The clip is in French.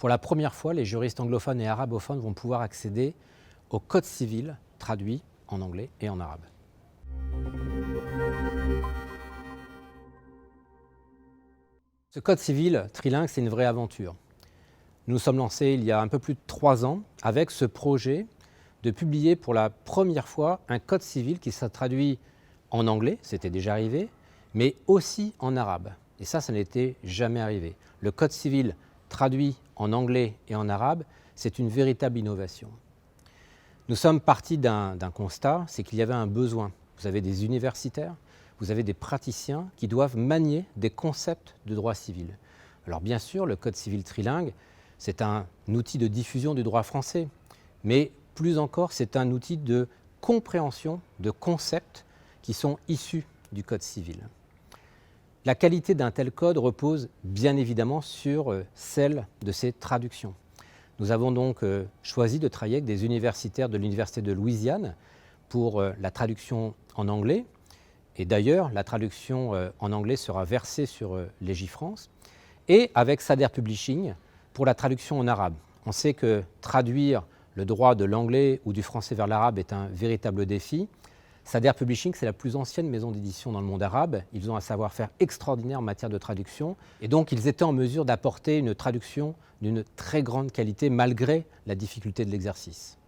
Pour la première fois, les juristes anglophones et arabophones vont pouvoir accéder au code civil traduit en anglais et en arabe. Ce code civil trilingue, c'est une vraie aventure. Nous nous sommes lancés il y a un peu plus de 3 ans avec ce projet de publier pour la première fois un code civil qui sera traduit en anglais, c'était déjà arrivé, mais aussi en arabe. Et ça n'était jamais arrivé. Le code civil traduit en anglais et en arabe, c'est une véritable innovation. Nous sommes partis d'un constat, c'est qu'il y avait un besoin. Vous avez des universitaires, vous avez des praticiens qui doivent manier des concepts de droit civil. Alors bien sûr, le code civil trilingue, c'est un outil de diffusion du droit français, mais plus encore, c'est un outil de compréhension de concepts qui sont issus du code civil. La qualité d'un tel code repose bien évidemment sur celle de ses traductions. Nous avons donc choisi de travailler avec des universitaires de l'Université de Louisiane pour la traduction en anglais. Et d'ailleurs, la traduction en anglais sera versée sur Légifrance. Et avec Sader Publishing pour la traduction en arabe. On sait que traduire le droit de l'anglais ou du français vers l'arabe est un véritable défi. Sader Publishing, c'est la plus ancienne maison d'édition dans le monde arabe. Ils ont un savoir-faire extraordinaire en matière de traduction. Et donc, ils étaient en mesure d'apporter une traduction d'une très grande qualité malgré la difficulté de l'exercice.